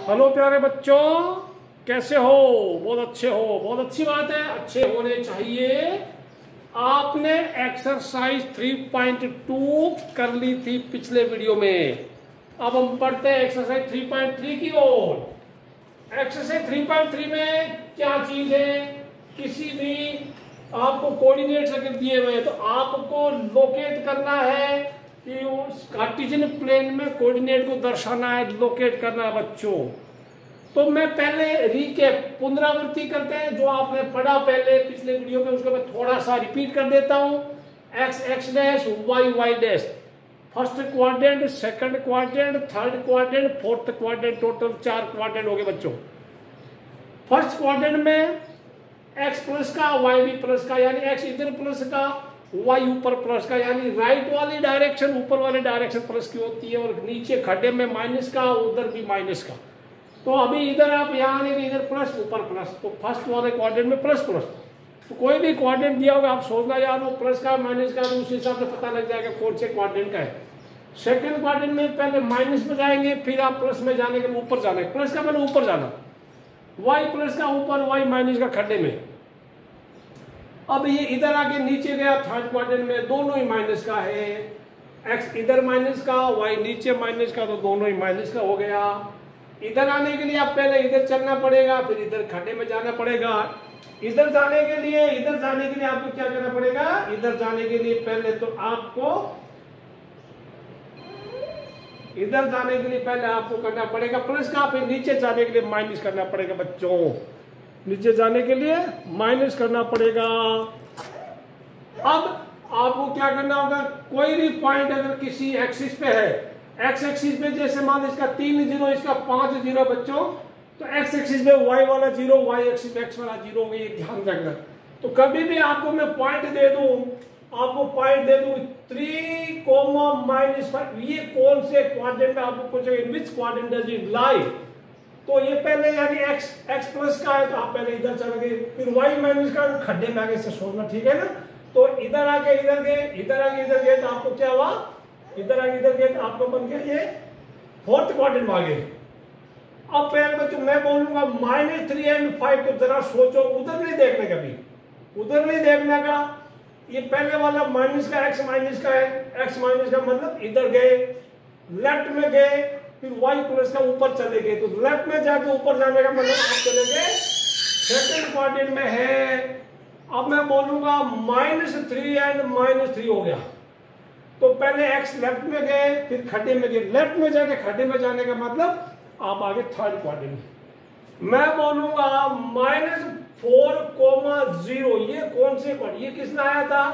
Hello प्यारे बच्चों, कैसे हो? बहुत अच्छे हो, बहुत अच्छी बात है, अच्छे होने चाहिए। आपने एक्सरसाइज 3.2 कर ली थी पिछले वीडियो में। अब हम पढ़ते हैं एक्सरसाइज 3.3 की ओर। एक्सरसाइज 3.3 में क्या चीज है? किसी भी आपको कोऑर्डिनेट्स अगर दिए हुए हैं तो आपको लोकेट करना है कि उस कार्टेशियन प्लेन में कोऑर्डिनेट को दर्शाना है, लोकेट करना है बच्चों। तो मैं पहले रिकैप पुनरावृत्ति करते हैं जो आपने पढ़ा पहले पिछले वीडियो में, उसको मैं थोड़ा सा रिपीट कर देता हूं। X X dash, Y Y dash, first quadrant, second quadrant, third quadrant, fourth quadrant, total 4 quadrant हो गए बच्चों। फर्स्ट क्वाड्रेंट में एक्स प्लस का, वाई भी प्लस का, यानी एक्स इधर प्लस का, वाई ऊपर प्लस का, यानी राइट वाली डायरेक्शन ऊपर वाले डायरेक्शन प्लस की होती है, और नीचे खड्डे में माइनस का, उधर भी माइनस का। तो अभी इधर आप यहाँ आने के इधर प्लस ऊपर प्लस, तो फर्स्ट वाले क्वाड्रेंट में प्लस प्लस। तो कोई भी क्वाड्रेंट दिया होगा आप सोचना यार वो प्लस का माइनस का, तो उस हिसाब से पता लग जाएगा कौन से क्वाड्रेंट का है। सेकंड क्वाड्रेंट में पहले माइनस में जाएंगे, फिर आप प्लस में जाने के ऊपर जाना है, प्लस का पहले ऊपर जाना, वाई प्लस का ऊपर, वाई माइनस का खड्डे में। अब ये इधर आके नीचे गया थर्ड क्वाड्रेंट में, दोनों ही माइनस का है। एक्स इधर माइनस का, वाई नीचे माइनस का, तो दोनों ही माइनस का हो गया। इधर आने के लिए आप पहले इधर चलना पड़ेगा, फिर इधर खड्डे में जाना पड़ेगा। इधर जाने के लिए आपको क्या करना पड़ेगा? इधर जाने के लिए पहले तो आपको इधर जाने के लिए पहले आपको करना पड़ेगा प्लस का, फिर नीचे जाने के लिए माइनस करना पड़ेगा बच्चों। नीचे जाने के लिए माइनस करना पड़ेगा। अब आपको क्या करना होगा? कोई भी पॉइंट अगर किसी एक्सिस पे है, एक्स एक्सिस पे जैसे मान इसका 3 जीरो, इसका 5 जीरो बच्चों, तो एक्स एक्सिस पे वाई वाला जीरो, वाई एक्सिस पे एक्स वाला जीरो होगा, ये ध्यान रखना। तो कभी भी आपको मैं पॉइंट दे दूं, आपको पॉइंट दे दूं 3, -5, ये कौन से क्वाड्रेंट में आपको पूछेगा, in which quadrant does it lie? तो ये पहले यानी x प्लस का है तो आप पहले इधर चले गए, फिर y माइनस का खड्डे में आगे से सोचना, ठीक है ना? तो इधर आके इधर गए, इधर आके इधर गए, तो आपको क्या हुआ? इधर आके इधर गए तो आपको बन गया ये फोर्थ क्वाड्रेंट में आ गए। अब पहले बच्चों मैं बोलूंगा -3 और 5, तो जरा सोचो, उधर नहीं देखने का, भी उधर नहीं देखने का। ये पहले वाला माइनस का, x माइनस का है, x माइनस का मतलब इधर गए, लेफ्ट में गए, फिर y प्लस का ऊपर चले गए, तो लेफ्ट में जाके ऊपर जाने का मतलब आप चले गए सेकंड क्वाड्रेंट में है। अब मैं बोलूंगा -3 और -3 हो गया, तो पहले x लेफ्ट में गए, फिर खड्डे में गए, लेफ्ट में जाके खड्डे में जाने का मतलब आप आगे थर्ड क्वाड्रेंट में। मैं बोलूंगा -4, 0, ये कौन से क्वाड्रेंट, ये किसने आया था?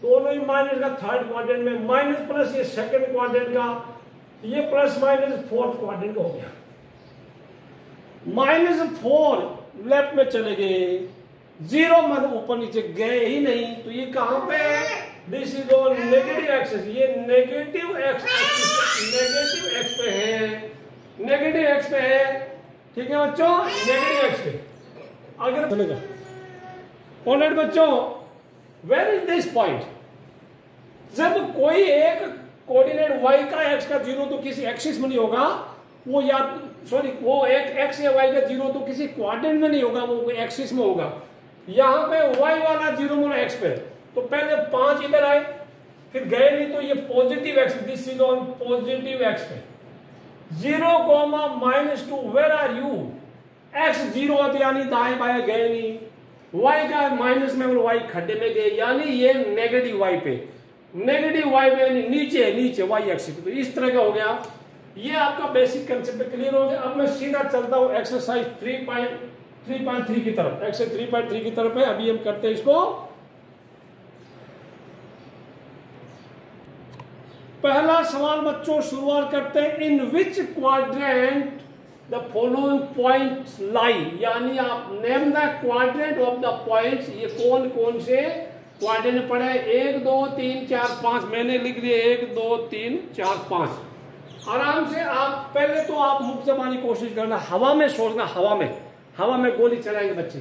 दोनों ही माइनस का थर्ड क्वाड्रेंट में, माइनस प्लस ये सेकंड क्वाड्रेंट का, ये प्लस माइनस फोर्थ क्वाड्रेंट हो गया। -4 लेफ्ट में चले गए, 0 मतलब ऊपर नीचे गए ही नहीं, तो ये कहां पे है? This is on negative axis, ये नेगेटिव एक्स पे है, नेगेटिव एक्स पे है, ठीक है बच्चों, नेगेटिव एक्स पे अगर चलेगा। ऑलराइट बच्चों, वेयर इज दिस पॉइंट? जब कोई एक कोऑर्डिनेट y का x का 0 तो किसी एक्सिस में नहीं होगा, वो या सॉरी वो एक x या y का 0 तो किसी क्वाड्रेंट में नहीं होगा, वो एक्सिस में होगा। यहाँ पे y वाला 0 मतलब x पे, तो पहले 5 इधर आए, फिर गए नहीं, तो ये positive x, this is on positive x पे। 0, -2, वेयर आर यू? x 0 है यानी दाएं बाएं गए नहीं, y का माइनस में y खड्डे में गए, यानी ये नेगेटिव y पे, नेगेटिव y पे नीचे नीचे y एक्सिस पे। तो इस तरह का हो गया, ये आपका बेसिक कंसेप्ट क्लियर हो गया। अब मैं सीधा चलता हूं एक्सरसाइज 3.3 की तरफ। एक्सरसाइज 3.3 की तरफ है, अभी हम करते हैं इसको। पहला सवाल बच्चों शुरुआत करते हैं, in which quadrant the following points lie, यानी आप name the quadrant of the points, ये कौन कौन से क्वाड्रेंट पड़े? 1 2 3 4 5, मैंने लिख दिए 1 2 3 4 5। आराम से आप पहले तो आप मुख जमाने की कोशिश करना, हवा में सोचना, हवा में गोली चलाएंगे बच्चे।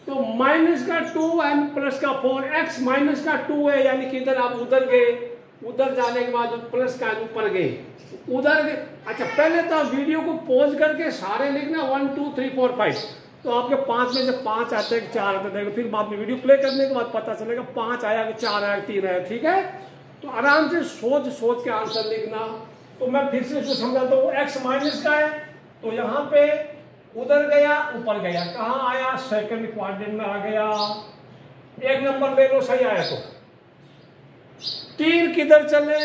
तो -2 और +4, x -2 है, यानी कि इधर आप उधर गए, उधर जाने के बाद प्लस का ऊपर गए, उधर गए। अच्छा पहले तो आप वीडियो को पॉज करके सारे लिखना 1 2 3 4 5, तो आपके 5 में से 5 आते हैं 4 आते हैं, फिर बाद में वीडियो प्ले करने के बाद पता चलेगा 5 आया कि 4 आया 3 आया। ठीक है, तो आराम से सोच सोच के आंसर लिखना। तो मैं फिर से इसको समझाता हूँ। एक्स माइनस का है तो यहाँ पे उधर गया ऊपर गया, कहाँ आया सेकंड क्वाड्रेंट में आ गया। एक नंबर ले लो, सही आया तो 3 किधर चले,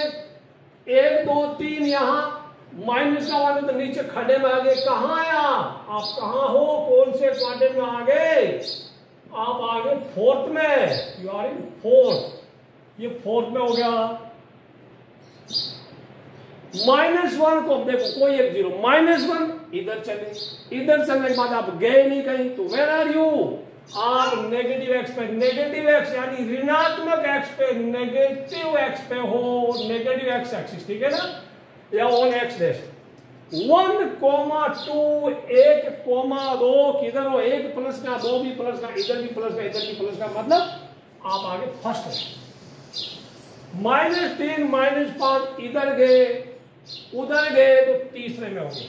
1 2 3 यहाँ माइनस का वाले तो नीचे खड्डे में आ गए। कहाँ आया, आप कहाँ हो, कौन से क्वाड्रेंट में आ गए, आप आ गए फोर्थ में, यू आर इन फोर्थ, ये फोर्थ में हो गया। -1 को देखो कोई एक जीरो, -1 इधर चले, इधर चलने के बाद आप गए नहीं कहीं, तो वेयर आर यू, आप नेगेटिव एक्स पे, नेगेटिव एक्स यानी ऋणात्मक एक्स पे, नेगेटिव एक्स पे हो, नेगेटिव एक्स एक्सिस, ठीक है ना, या ऑन एक्स डैश 1,2 1,2 किधर हो, 1 प्लस का 2 भी प्लस का, इधर भी प्लस का इधर भी प्लस का, मतलब आप आगे फर्स्ट है। -3 -5 इधर गए उधर गए तो तीसरे में हो गए।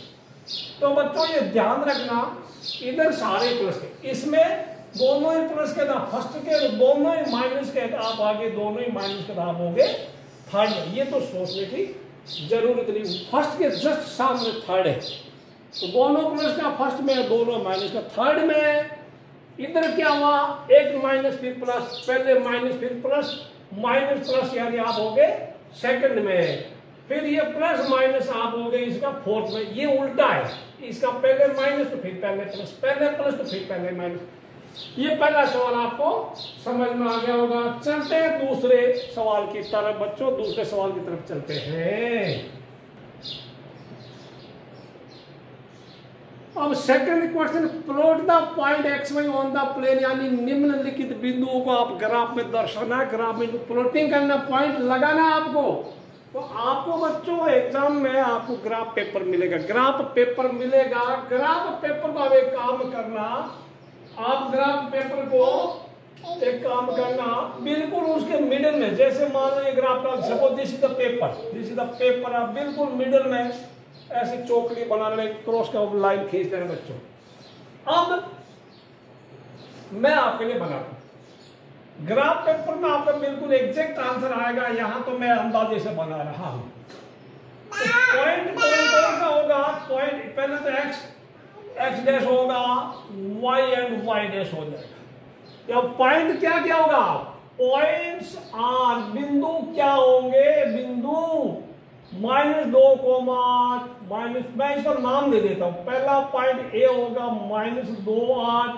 तो बच्चों ये ध्यान रखना, इधर सारे प्लस के, इसमें दोनों ही प्लस के था फर्स्ट के, दोनों ही माइनस के आप आगे, दोनों ही माइनस के आप हो गए थर्ड में। ये तो सोचने की जरूरत नहीं, फर्स्ट के जस्ट सामने थर्ड है, तो दोनों प्लस का फर्स्ट में, दोनों माइनस का थर्ड में। इधर क्या हुआ, एक माइनस फिर प्लस, पहले माइनस फिर प्लस, माइनस प्लस यानी आप हो गए सेकंड में, फिर ये प्लस माइनस आप हो गए इसका फोर्थ में। ये उल्टा है, इसका पहले माइनस तो फिर पहले प्लस, पहले प्लस तो फिर पहले माइनस। ये पहला सवाल आपको समझ में आ गया होगा। चलते हैं दूसरे सवाल की तरफ बच्चों, दूसरे सवाल की तरफ चलते हैं। अब second question, plot the point X Y on the plane, यानी निम्नलिखित बिंदुओं को आप ग्राफ में दर्शाना, ग्राफ में प्लॉटिंग करना, पॉइंट लगाना आपको। तो आपको बच्चों एग्जाम में आपको ग्राफ पेपर मिलेगा, ग्राफ पेपर मिलेगा। ग्राफ पेपर को आप एक काम करना, आप ग्राफ पेपर को एक काम करना, बिल्कुल उसके मिडिल में, जैसे मान लो ये ग्राफ का, suppose this is the paper, this is the paper, आप बिल्कुल मिडिल में ऐसी चौकड़ी बनाने में क्रॉस का लाइन खींच देना बच्चों। अब मैं आपके लिए बनाता हूं ग्राफ पेपर में, आपका बिल्कुल एग्जैक्ट आंसर आएगा। यहां तो मैं अंदाजे से बना रहा हूं। तो पॉइंट कौन सा होगा, पॉइंट पहले तो एक्स डैश होगा, वाई एंड वाई डैश हो जाएगा। या पॉइंट क्या क्या होगा, पॉइंट्स आर, बिंदु क्या होंगे, बिंदु -2, माइनस, मैं इसका नाम दे देता हूं। पहला पॉइंट ए होगा -2 8,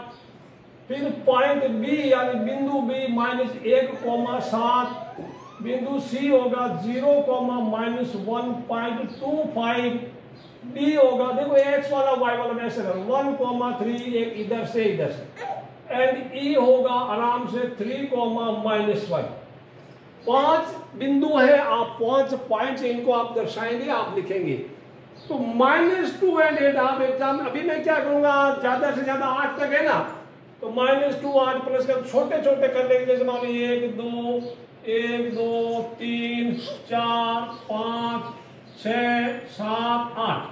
फिर पॉइंट बी यानी बिंदु बी -1,7, बिंदु सी होगा 0, -1.25, डी होगा, देखो एक्स वाला वाई वाला में ऐसे 1,3, एक इधर से इधर से, एंड ई होगा आराम से 3, -1। 5 बिंदु है, आप 5 पॉइंट्स इनको आप दर्शाएंगे, आप लिखेंगे। तो -2 एंड 8 आप एग्जाम, अभी मैं क्या करूंगा, ज्यादा से ज्यादा 8 तक है ना, तो -2 8 प्लस का छोटे छोटे कर लेंगे, जैसे मान लीजिए 1 2 3 4 5 6 7 8,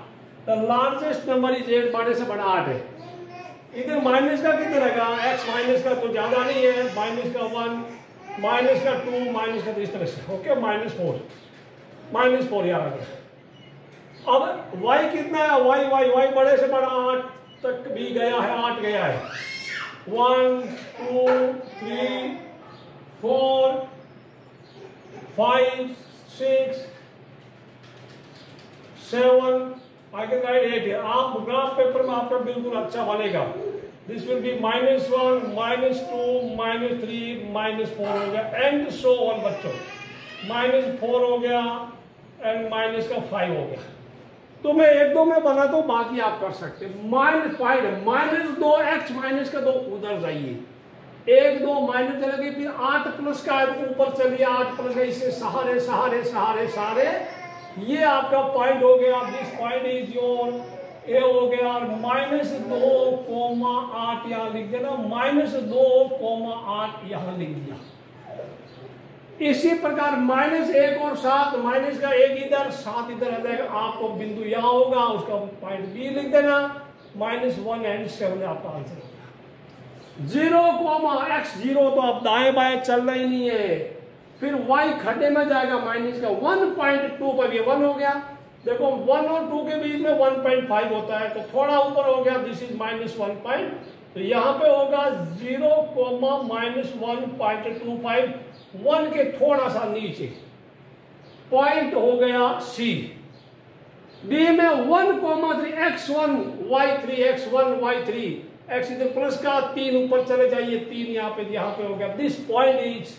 द लार्जेस्ट नंबर इज 8, बड़े से बड़ा 8 है। इधर माइनस का कितना रहेगा, एक्स माइनस का तो ज्यादा नहीं है, माइनस का 1, माइनस का 2, माइनस का 3, इस तरह से, ओके, -4 यार आ गया। अब y कितना है, y बड़े से बड़ा 8 तक भी गया है, 8 गया है, 1 2 3 4 5 6 7, I can write 8 है। आप ग्राफ पेपर में आपका बिल्कुल अच्छा बनेगा। दिस विल बी -1 -2 -3 -4 हो गया, एंड सो ऑन बच्चों, -4 हो गया एंड माइनस का 5 हो गया। तो मैं 1 2 में बनाता हूं, बाकी आप कर सकते हैं। -2 एक्स माइनस का 2 उधर जाइए, 1 2 माइनस चलेगी, फिर 8 प्लस का ऊपर चलिए, 8 प्लस का, इससे सहारे सहारे सहारे सहारे, ये आपका पॉइंट हो गया। दिस पॉइंट इज योर ए हो गया, -2, 8 यहां लिख देना, -2, 8 यहां लिख दिया। इसी प्रकार -1 और 7, माइनस का 1 इधर 7 इधर आ जाएगा। आपको बिंदु यहाँ होगा, उसका पॉइंट बी लिख देना। -1 एंड 7 आपका आंसर होगा। 0, x0 तो अब दाएं बाएं चलना ही नहीं है। फिर y खड्डे में जाएगा, माइनस का 1.2 पर ये 1 हो गया। देखो 1 और 2 के बीच में 1.5 होता है, तो थोड़ा ऊपर हो गया, दिस इज -1. तो यहाँ पे होगा 0, -1.25, 1 के थोड़ा सा नीचे पॉइंट हो गया C। B में 1,3 x1 y3 x1 y3 x इधर प्लस का 3 ऊपर चले जाइए, 3 यहाँ पे हो गया। दिस पॉइंट इज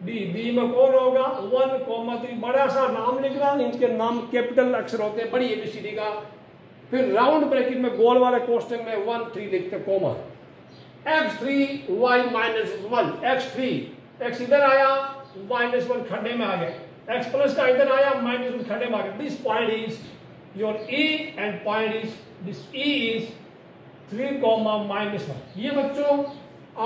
बी में कौन होगा 1,3, बड़ा सा नाम लिख रहा, इनके नाम कैपिटल अक्षर होते हैं, बड़ी ABCD का। फिर राउंड ब्रैकेट में गोल वाले कोष्टक में 1 3 लिखते coma. x3 y -1 x3 x इधर आया, -1 खड्डे में आ गया, x प्लस का इधर आया, -1 खड्डे में आ गया। This point is your E and point is this E is 3, -1। ये बच्चों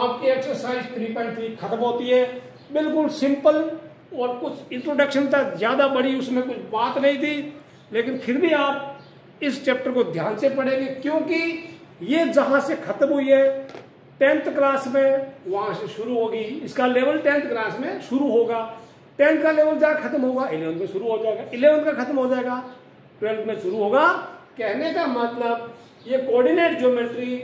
आपकी एक्सरसाइज 3.3 खत्म होती है। बिल्कुल सिंपल, और कुछ इंट्रोडक्शन था, ज्यादा बड़ी उसमें कुछ बात नहीं थी, लेकिन फिर भी आप इस चैप्टर को ध्यान से पढ़ेंगे, क्योंकि ये जहां से खत्म हुई है 10th क्लास में, वहां से शुरू होगी। इसका लेवल 10th क्लास में शुरू होगा, 10th का लेवल जहां खत्म होगा 11th में शुरू हो जाएगा, 11th का खत्म हो जाएगा 12th में शुरू होगा। कहने का मतलब ये कोऑर्डिनेट ज्योमेट्री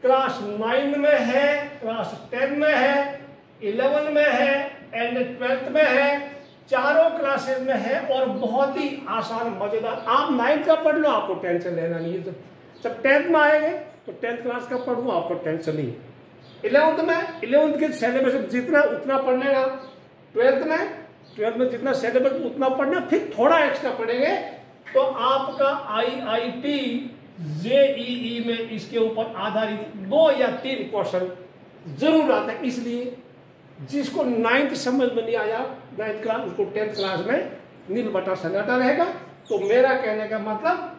क्लास 9 में है, क्लास 10 में है, 11 में है एंड 12th में है, चारों क्लासेस में है, और बहुत ही आसान मजेदार। आप 9th का पढ़ लो, आपको टेंशन लेना नहीं है। जब 10th में आएंगे तो 10th क्लास का पढ़ लो, आपको टेंशन नहीं। 11th के सिलेबस जितना उतना पढ़ने का, 12th में जितना सिलेबस उतना पढ़ना, फिर थोड़ा एक्स्ट्रा पढ़ेंगे तो आपका IIT JEE में इसके ऊपर आधारित 2 या 3 क्वेश्चन जरूर आता है। इसलिए जिसको 9th समझ में नहीं आया 9th क्लास, उसको 10th क्लास में नील बटा सन्नाटा रहेगा। तो मेरा कहने का मतलब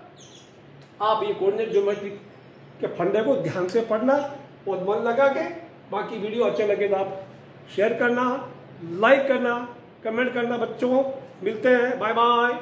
आप ये कोऑर्डिनेट ज्योमेट्री के फंडे को ध्यान से पढ़ना और मन लगा के। बाकी वीडियो अच्छे लगे तो आप शेयर करना, लाइक करना, कमेंट करना। बच्चों मिलते हैं, बाय बाय।